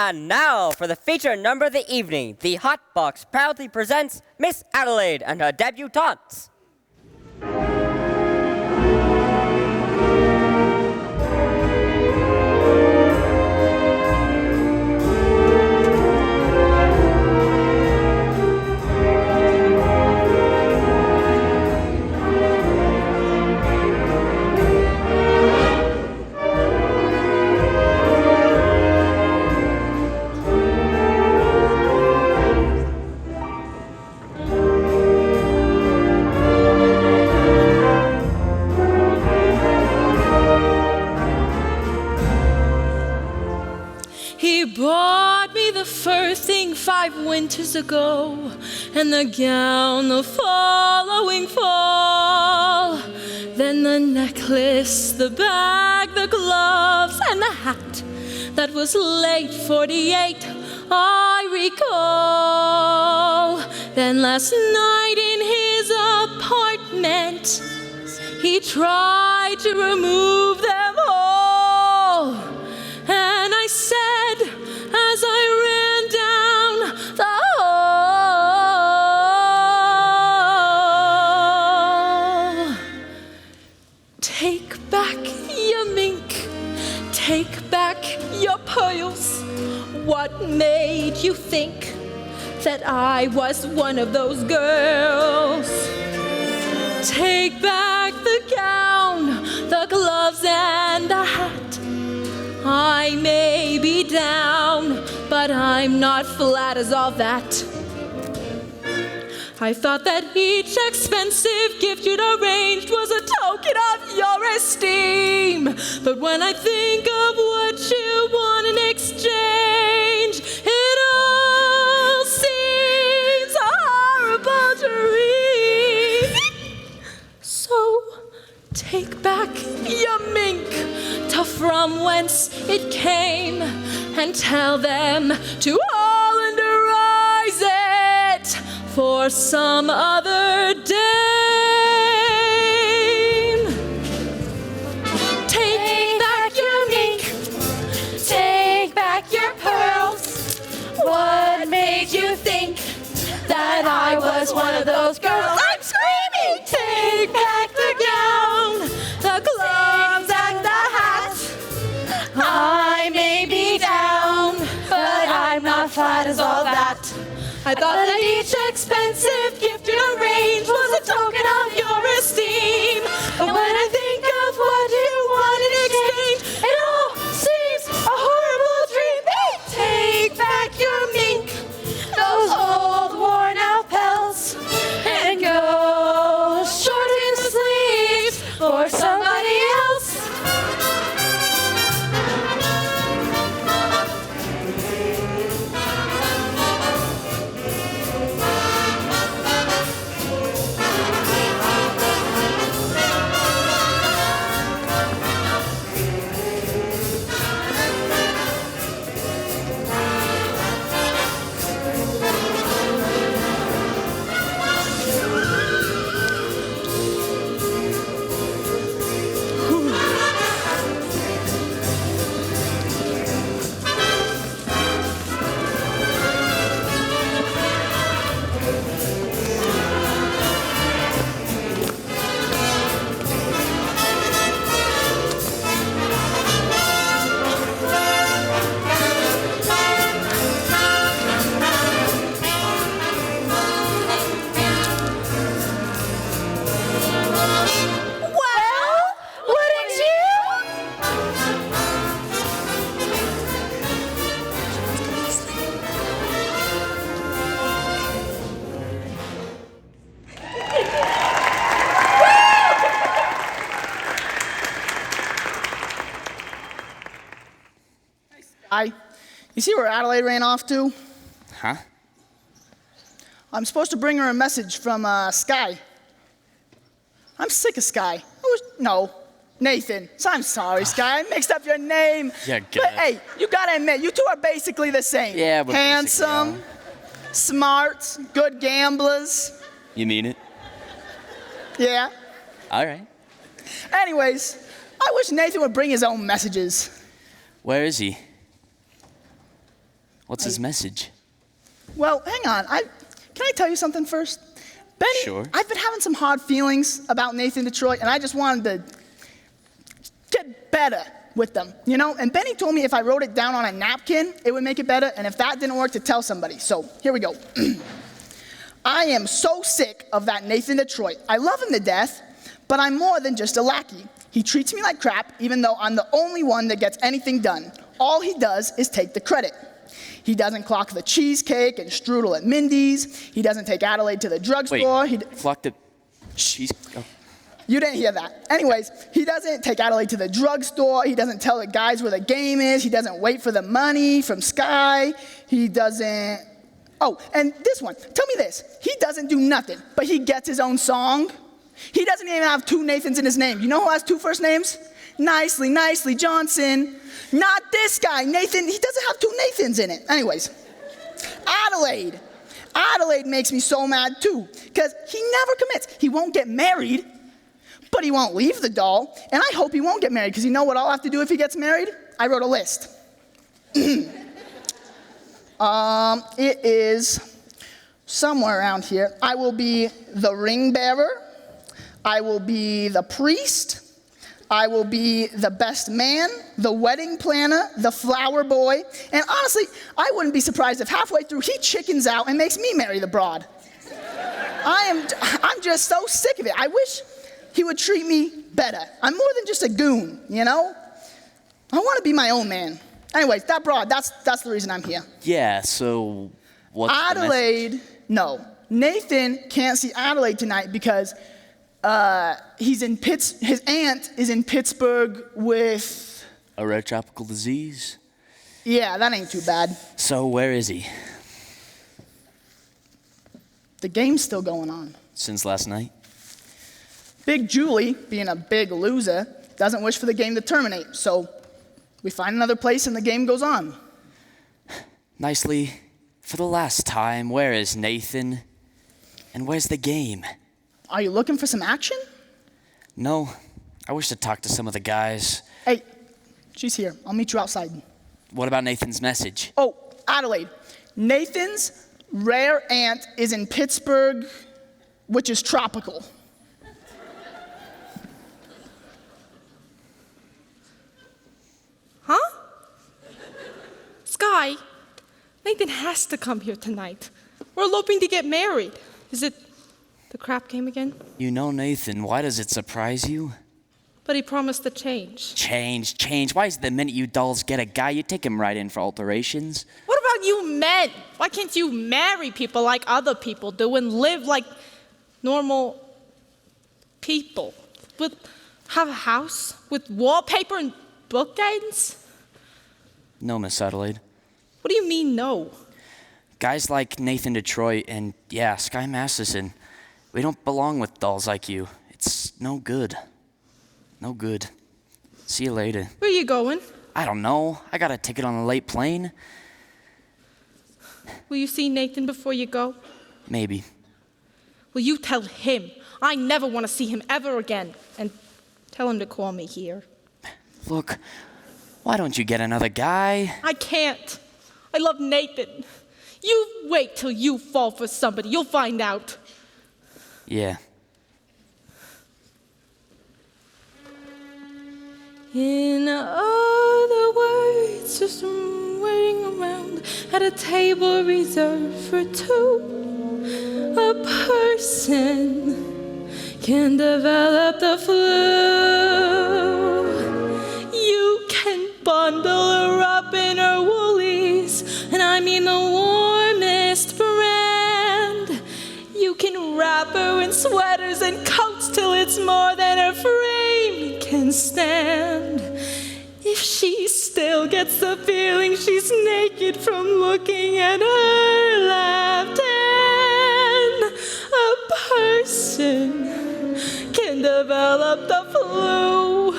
And now for the feature number of the evening, the Hot Box proudly presents Miss Adelaide and her debutantes. He bought me the fur thing 5 winters ago, and the gown the following fall. Then the necklace, the bag, the gloves, and the hat. That was late 48, I recall. Then last night in his apartment, he tried to remove them all. And I said, as I ran down the hall, take back your mink, take back your pearls. What made you think that I was one of those girls? Take back the gown, the gloves, and the hat. I may be down, but I'm not flat as all that. I thought that each expensive gift you'd arranged was a token of your esteem. But when I think of what you want in exchange, it all seems a horrible dream. So take back your mink to from whence it came, and tell them to Hollanderize it for some other dame. Take back your mink, take back your pearls. What made you think that I was one of those girls? I'm screaming! Take back the gown, the gloves, and the hat. I may be down, but I'm not flat as all that. I thought that each expensive gift you arranged was a token of your esteem. But when I think of what you want in exchange, it all seems a horrible dream. Take back your mink, those old worn out pelts, and go short in sleeves for somebody else. You see where Adelaide ran off to? Huh? I'm supposed to bring her a message from Sky. I'm sick of Sky. Nathan. So I'm sorry, Sky. I mixed up your name. Yeah, But hey, you gotta admit, you two are basically the same. Yeah, but handsome, smart, good gamblers. You mean it? Yeah. All right. Anyways, I wish Nathan would bring his own messages. Where is he? What's his message? Well, hang on. Can I tell you something first? Benny, Sure. I've been having some hard feelings about Nathan Detroit, and I just wanted to get better with them, you know? And Benny told me if I wrote it down on a napkin, it would make it better, and if that didn't work, to tell somebody. So here we go. I am so sick of that Nathan Detroit. I love him to death, but I'm more than just a lackey. He treats me like crap, even though I'm the only one that gets anything done. All he does is take the credit. He doesn't clock the cheesecake and strudel at Mindy's. He doesn't take Adelaide to the drugstore. Flock the cheese. Oh. You didn't hear that. Anyways, he doesn't take Adelaide to the drugstore. He doesn't tell the guys where the game is. He doesn't wait for the money from Sky. He doesn't... Oh, and this one. Tell me this. He doesn't do nothing, but he gets his own song. He doesn't even have two Nathans in his name. You know who has two first names? Nicely Johnson. Not this guy, Nathan. He doesn't have two Nathans in it. Anyways, Adelaide. Adelaide makes me so mad too, because he never commits. He won't get married, but he won't leave the doll. And I hope he won't get married, because you know what I'll have to do if he gets married? I wrote a list. It is somewhere around here. I will be the ring bearer. I will be the priest. I will be the best man, the wedding planner, the flower boy. And honestly, I wouldn't be surprised if halfway through he chickens out and makes me marry the broad. I'm just so sick of it. I wish he would treat me better. I'm more than just a goon, you know? I want to be my own man. Anyways, that broad, that's the reason I'm here. Yeah, so what's Adelaide, no. Nathan can't see Adelaide tonight because his aunt is in Pittsburgh with... A rare tropical disease? Yeah, that ain't too bad. So where is he? The game's still going on. Since last night? Big Julie, being a big loser, doesn't wish for the game to terminate, so we find another place and the game goes on. Nicely, for the last time, where is Nathan? And where's the game? Are you looking for some action? No, I wish to talk to some of the guys. Hey, she's here. I'll meet you outside. What about Nathan's message? Oh, Adelaide. Nathan's rare aunt is in Pittsburgh, which is tropical. Huh? Sky, Nathan has to come here tonight. We're eloping to get married. Is it the crap game again? You know Nathan, why does it surprise you? But he promised to change. Change. Why is it the minute you dolls get a guy, you take him right in for alterations? What about you men? Why can't you marry people like other people do and live like normal people? Have a house with wallpaper and bookends? No, Miss Adelaide. What do you mean, no? Guys like Nathan Detroit and, yeah, Sky Masterson, we don't belong with dolls like you. It's no good. No good. See you later. Where are you going? I don't know. I got a ticket on a late plane. Will you see Nathan before you go? Maybe. Will you tell him I never want to see him ever again? And tell him to call me here. Look, why don't you get another guy? I can't. I love Nathan. You wait till you fall for somebody. You'll find out. Yeah. In other words, just waiting around at a table reserved for two. A person can develop the flu. You can bundle her up in her woolies, and I mean the warmest brand. You can wrap her in sweaters and coats till it's more than her frame can stand. If she still gets the feeling she's naked from looking at her left hand, a person can develop the flu,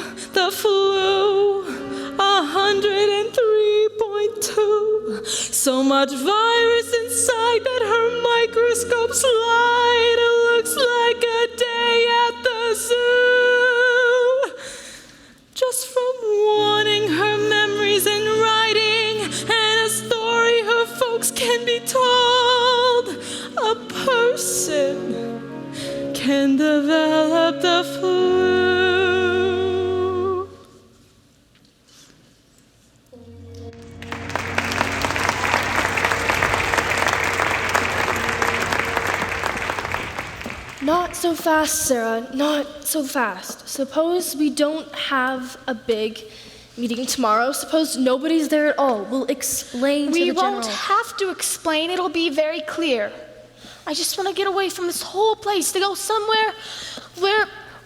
103.2. So much virus inside that her microscope slide looks like a day at the zoo. Just from wanting her memories in writing and a story her so fast, Sarah. Not so fast. Suppose we don't have a big meeting tomorrow. Suppose nobody's there at all. We'll explain to the We general. won't have to explain. It'll be very clear. I just want to get away from this whole place to go somewhere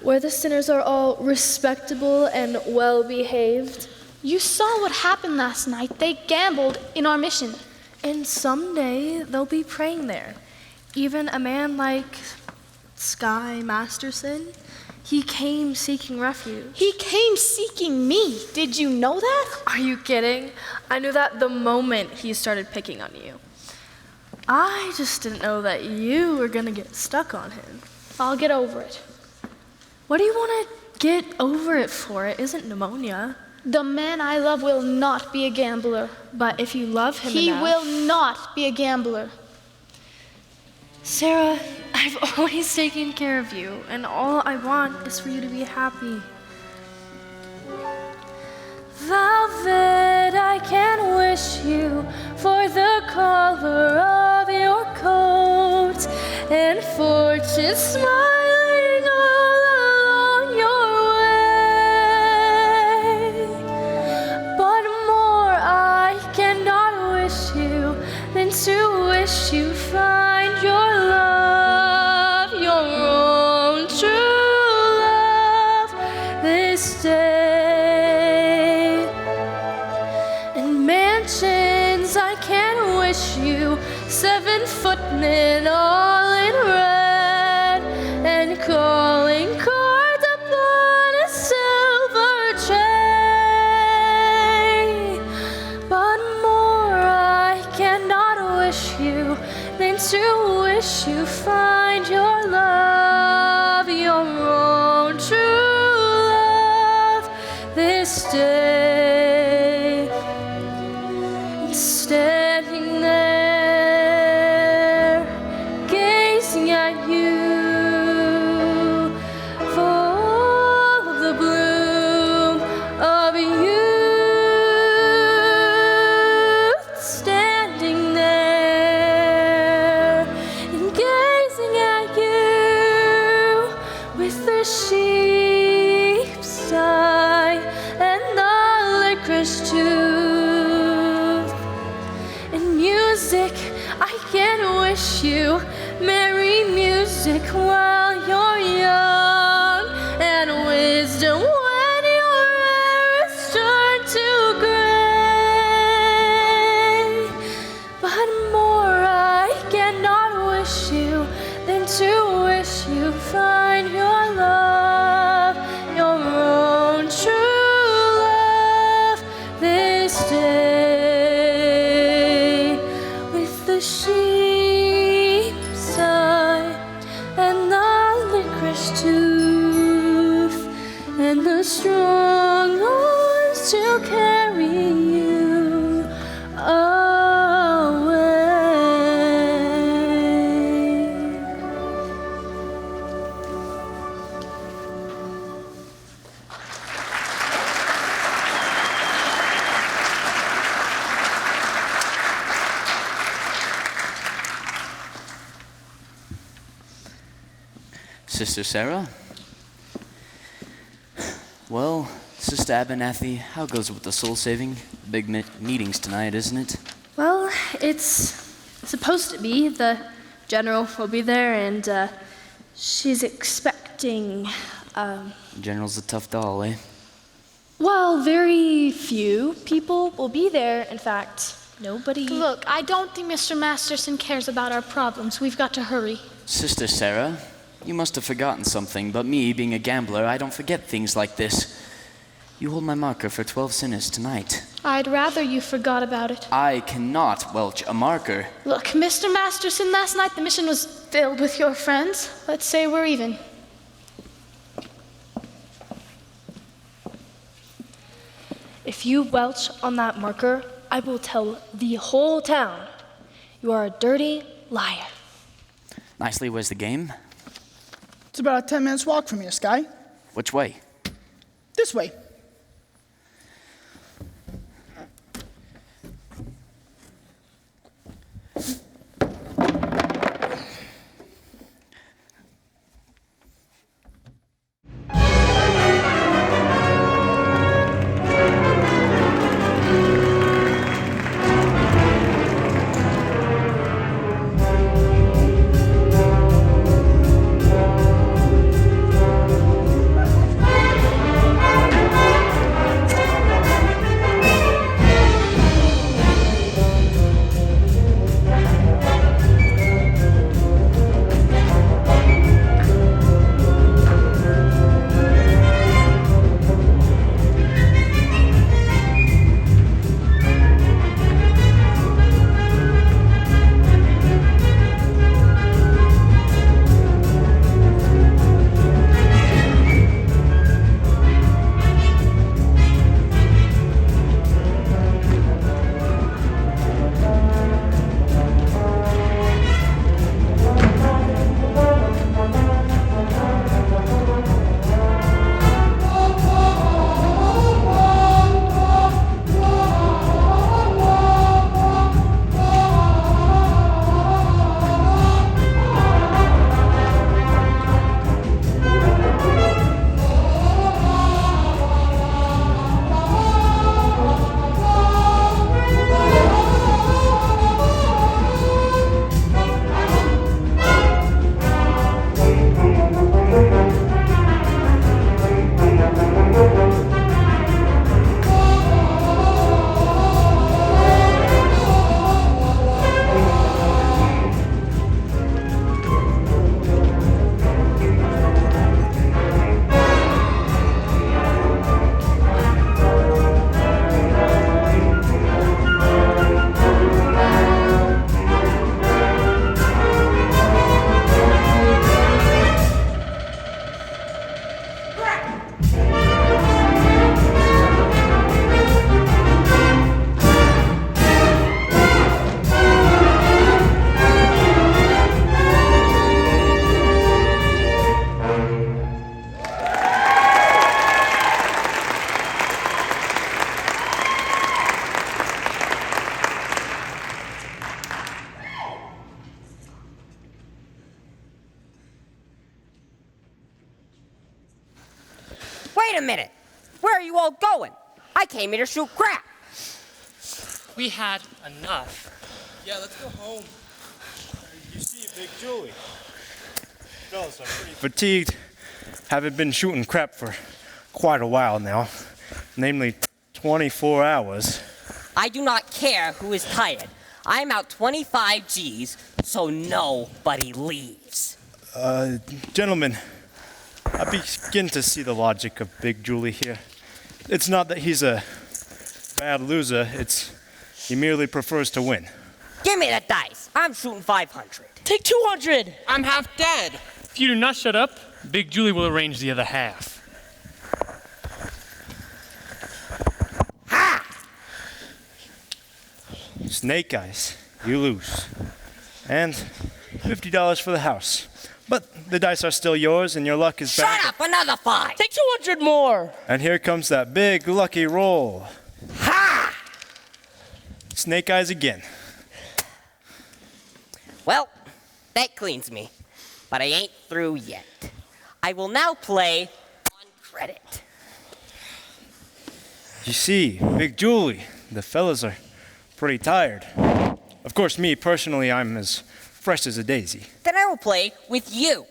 Where the sinners are all respectable and well-behaved. You saw what happened last night. They gambled in our mission. And someday they'll be praying there. Even a man like Sky Masterson, he came seeking refuge. He came seeking me. Did you know that? Are you kidding? I knew that the moment he started picking on you. I just didn't know that you were gonna get stuck on him. I'll get over it. What do you want to get over it for? It isn't pneumonia. The man I love will not be a gambler. But if you love him He enough... will not be a gambler. Sarah, I've always taken care of you, and all I want is for you to be happy. Velvet, I can wish you for the color of your coat, and fortune smiling all along your way. But more I cannot wish you than to wish you find your love, your own true love this day. In mansions I can wish you 7 footmen all in red, and calling cards upon a silver tray. But more I cannot wish you than to wish you find your love, your own true love this day. And standing there, gazing at you, full of the bloom of youth, standing there and gazing at you with the sheep's eye and the licorice tooth. And music, I can wish you merry music while you're young, and wisdom when your hair is turned to gray. But more I cannot wish you than to wish you find your love, your own true love this day. With the sheep's eye and the licorice tooth, and the strong arms to carry you away. Sister Sarah? Well, Sister Abernathy, how goes it with the soul saving? Big meetings tonight, isn't it? Well, it's supposed to be. The general will be there, and she's expecting, General's a tough doll, eh? well, very few people will be there. In fact, nobody. Look, I don't think Mr. Masterson cares about our problems. We've got to hurry. Sister Sarah, you must have forgotten something, but me, being a gambler, I don't forget things like this. You hold my marker for 12 sinners tonight. I'd rather you forgot about it. I cannot welch a marker. Look, Mr. Masterson, last night the mission was filled with your friends. Let's say we're even. If you welch on that marker, I will tell the whole town you are a dirty liar. Nicely, where's the game? It's about a 10 minutes walk from here, Sky. Which way? This way. Where are you all going? I came here to shoot crap. We had enough. Yeah, let's go home. You see, Big Julie. Fellas, I'm pretty fatigued. Haven't been shooting crap for quite a while now. Namely, 24 hours. I do not care who is tired. I'm out 25 G's, so nobody leaves. Gentlemen, I begin to see the logic of Big Julie here. It's not that he's a bad loser, he merely prefers to win. Give me the dice. I'm shooting 500. Take 200. I'm half dead. If you do not shut up, Big Julie will arrange the other half. Snake Eyes, you lose. And $50 for the house. But the dice are still yours and your luck is back. Shut up! Another 5. Take 200 more. And here comes that big lucky roll. Ha! Snake Eyes again. Well, that cleans me. But I ain't through yet. I will now play on credit. You see, Big Julie, the fellas are pretty tired. Of course, me personally, I'm as fresh as a daisy. Then I will play with you.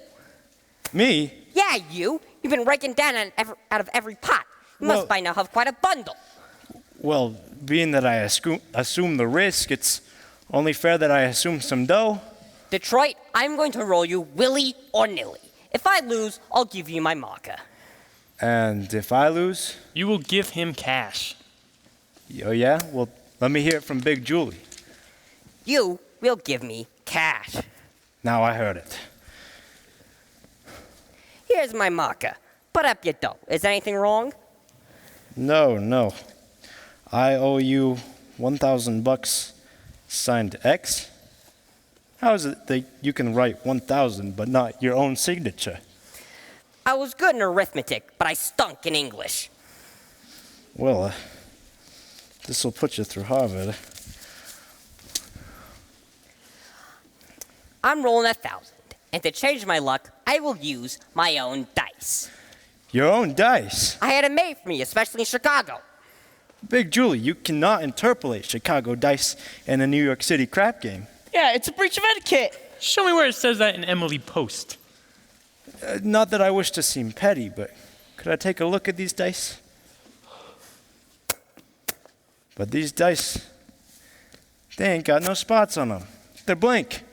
Me? Yeah, you. You've been raking down out of every pot. You must Well- by now have quite a bundle. Well, being that I assume the risk, it's only fair that I assume some dough. Detroit, I'm going to roll you willy or nilly. If I lose, I'll give you my marker. And if I lose, You will give him cash. oh yeah? Well, let me hear it from Big Julie. You will give me cash. Now I heard it. Here's my marker. Put up your dough. Is anything wrong? No. I owe you $1,000 signed X. How is it that you can write 1,000 but not your own signature? I was good in arithmetic, but I stunk in English. Well, this will put you through Harvard. I'm rolling 1,000. And to change my luck, I will use my own dice. Your own dice? I had it made for me, especially in Chicago. Big Julie, you cannot interpolate Chicago dice in a New York City crap game. Yeah, it's a breach of etiquette. Show me where it says that in Emily Post. Not that I wish to seem petty, but could I take a look at these dice? But these dice, they ain't got no spots on them. They're blank.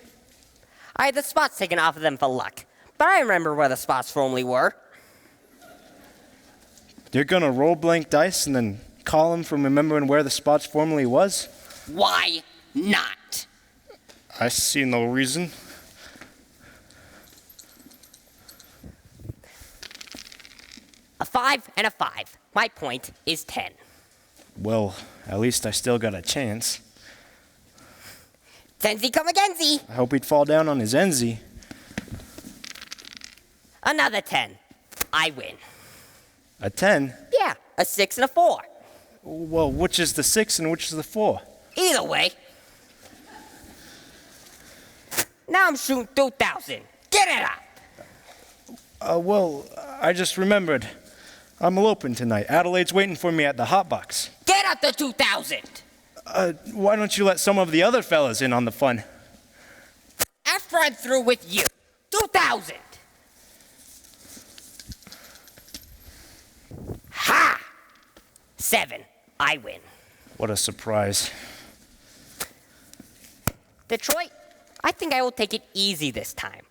I had the spots taken off of them for luck. But I remember where the spots formerly were. You're gonna roll blank dice and then call them from remembering where the spots formerly was? Why not? I see no reason. A 5 and a 5. My point is 10. Well, at least I still got a chance. Tenzi come againsy. I hope he'd fall down on his Enzy. Another 10. I win. A 10? Yeah, a 6 and a 4. Well, which is the 6 and which is the 4? Either way. Now I'm shooting 2,000. Get it up. Well, I just remembered. I'm eloping tonight. Adelaide's waiting for me at the hot box. Get up to 2,000. Why don't you let some of the other fellas in on the fun? After I'm through with you. 2,000. Ha! 7. I win. What a surprise. Detroit, I think I will take it easy this time.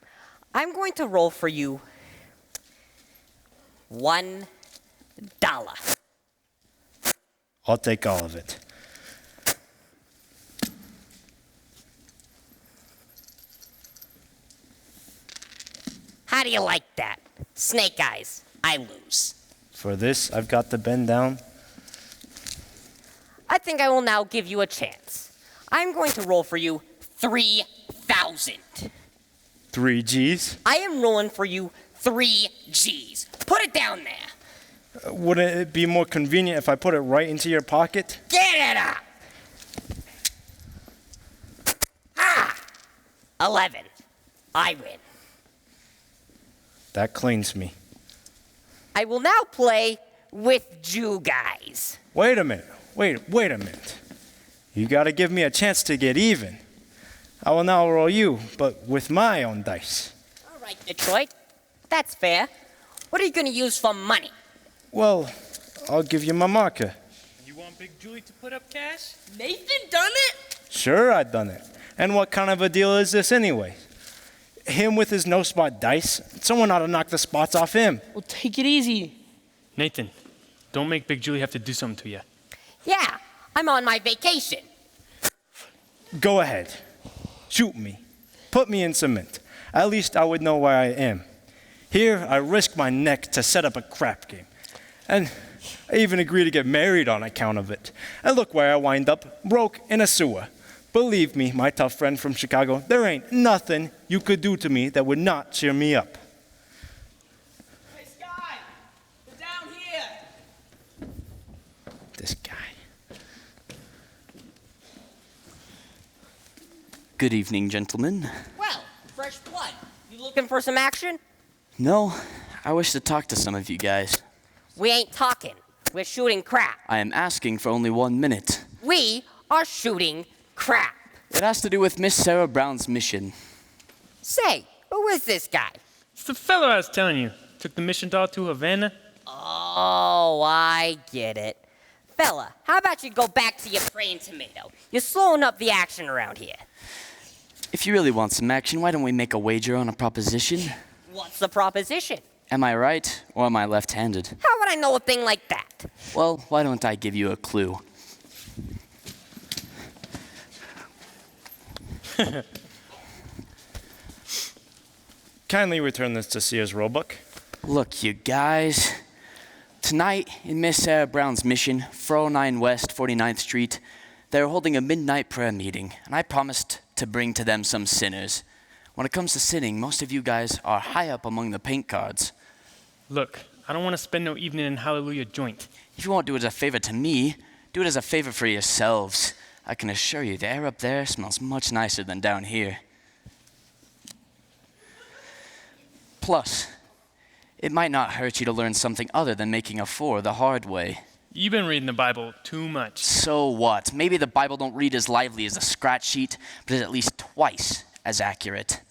I'm going to roll for you $1. I'll take all of it. How do you like that? Snake Eyes, I lose. For this, I've got to bend down. I think I will now give you a chance. I'm going to roll for you 3,000. 3 G's? I am rolling for you 3 G's. Put it down there. Wouldn't it be more convenient if I put it right into your pocket? Get it up. Ah! 11. I win. That cleans me. I will now play with Jew guys. Wait a minute. Wait a minute. You gotta give me a chance to get even. I will now roll you, but with my own dice. All right, Detroit. That's fair. What are you going to use for money? Well, I'll give you my marker. You want Big Julie to put up cash? Nathan done it? Sure, I done it. And what kind of a deal is this anyway? Him with his no spot dice? Someone ought to knock the spots off him. Well, take it easy. Nathan, don't make Big Julie have to do something to you. Yeah, I'm on my vacation. Go ahead. Shoot me. Put me in cement. At least I would know where I am. Here, I risk my neck to set up a crap game. And I even agree to get married on account of it. And look where I wind up, broke in a sewer. Believe me, my tough friend from Chicago, there ain't nothing you could do to me that would not cheer me up. Hey, Sky, they're down here. This guy. Good evening, gentlemen. Well, fresh blood. You looking for some action? No, I wish to talk to some of you guys. We ain't talking. We're shooting crap. I am asking for only 1 minute. We are shooting crap. It has to do with Miss Sarah Brown's mission. Say, who is this guy? It's the fellow I was telling you. Took the mission doll to Havana. Oh, I get it. Fella, how about you go back to your praying tomato? You're slowing up the action around here. If you really want some action, why don't we make a wager on a proposition? What's the proposition? Am I right, or am I left-handed? How would I know a thing like that? Well, why don't I give you a clue? Kindly return this to Sears Roebuck. Look, you guys. Tonight, in Miss Sarah Brown's mission, 409 West 49th Street, they're holding a midnight prayer meeting, and I promised to bring to them some sinners. When it comes to sinning, most of you guys are high up among the paint cards. Look, I don't want to spend no evening in Hallelujah joint. If you won't do it as a favor to me, do it as a favor for yourselves. I can assure you, the air up there smells much nicer than down here. Plus, it might not hurt you to learn something other than making a 4 the hard way. You've been reading the Bible too much. So what? Maybe the Bible don't read as lively as a scratch sheet, but is at least twice as accurate.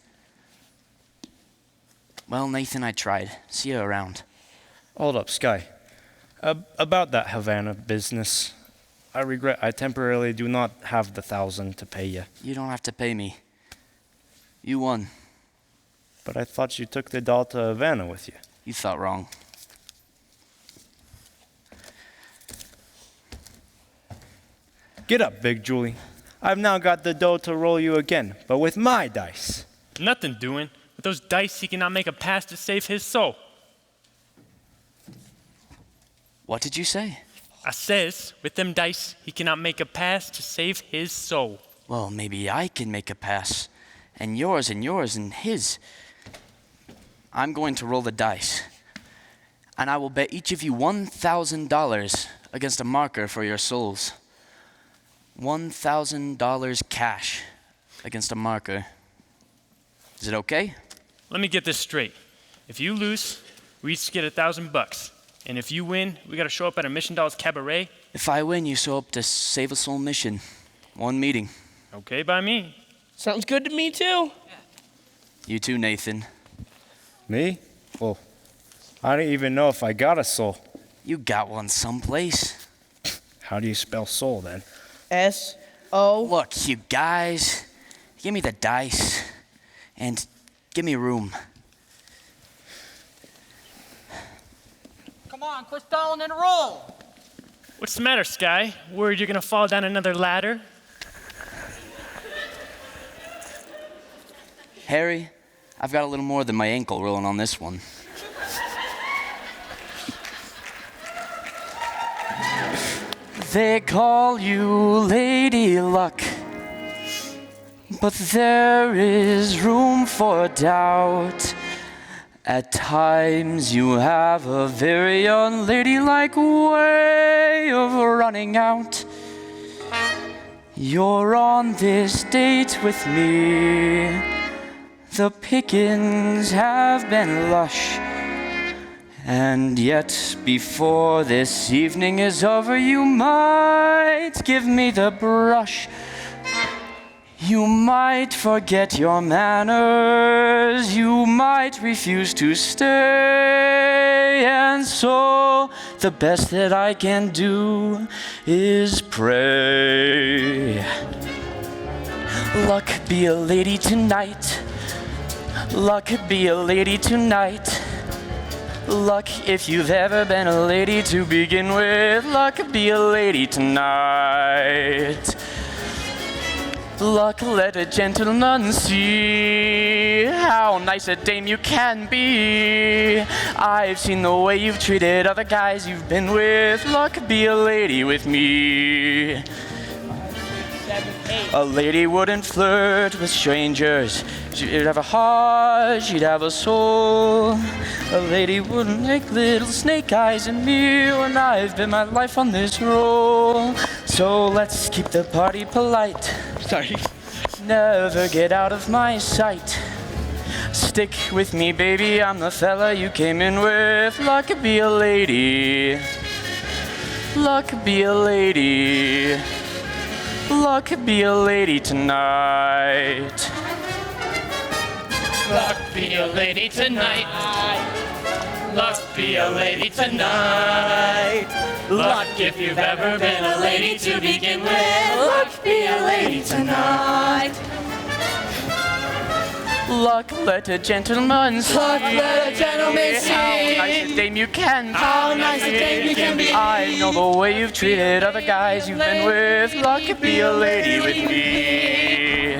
Well, Nathan, I tried. See you around. Hold up, Sky. About that Havana business, I regret I temporarily do not have the 1,000 to pay you. You don't have to pay me. You won. But I thought you took the doll to Havana with you. You thought wrong. Get up, Big Julie. I've now got the dough to roll you again, but with my dice. Nothing doing. With those dice, he cannot make a pass to save his soul. What did you say? I says, with them dice, he cannot make a pass to save his soul. Well, maybe I can make a pass. And yours and his. I'm going to roll the dice. And I will bet each of you $1,000 against a marker for your souls. $1,000 cash against a marker. Is it okay? Let me get this straight. If you lose, we each get $1,000. And if you win, we gotta show up at a Mission Dolls cabaret. If I win, you show up to Save a Soul mission. 1 meeting. Okay by me. Sounds good to me, too. You too, Nathan. Me? Well, I don't even know if I got a soul. You got one someplace. How do you spell soul then? S-O. Look, you guys, give me the dice and give me room. Come on, quit stalling and roll. What's the matter, Sky? Worried you're gonna fall down another ladder? Harry, I've got a little more than my ankle rolling on this one. They call you Lady Luck, but there is room for doubt. At times you have a very unladylike way of running out. You're on this date with me. The pickings have been lush, And yet, before this evening is over, you might give me the brush. You might forget your manners. You might refuse to stay. And so, the best that I can do is pray. Luck be a lady tonight. Luck be a lady tonight. Luck if you've ever been a lady to begin with. Luck be a lady tonight. Luck let a gentleman see how nice a dame you can be. I've seen the way you've treated other guys you've been with. Luck be a lady with me. A lady wouldn't flirt with strangers. She'd have a heart, she'd have a soul. A lady wouldn't make little snake eyes at me when I've been my life on this roll. So let's keep the party polite. Sorry. Never get out of my sight. Stick with me, baby, I'm the fella you came in with. Luck be a lady. Luck be a lady. Luck be a lady tonight. Luck be a lady tonight. Luck be a lady tonight. Luck if you've ever been a lady to begin with. Luck be a lady tonight. Luck let a gentleman see. Luck let a gentleman see. How nice a dame you can be. How nice a dame you can be. I know the way you've treated other guys you've been with. Luck be a lady with me.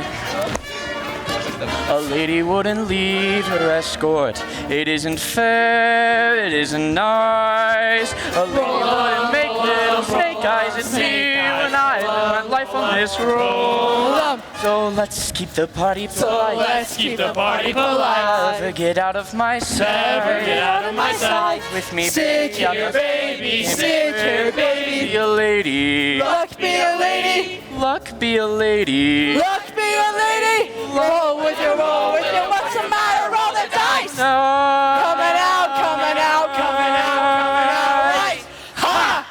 A lady wouldn't leave her escort. It isn't fair, it isn't nice. A lady wouldn't make little snake eyes at me when I live my life on this road. So let's keep the party polite. Let's keep the party polite. Never get out of my sight. Never get out of my sight. With me, Sit baby. here, baby. Sit here, baby. Be a lady. Luck be a lady. Luck be a lady. Luck be a lady. Roll with you, roll with you. What's the matter? Roll the dice. Coming out, coming out, coming out, coming out. Right. Ha!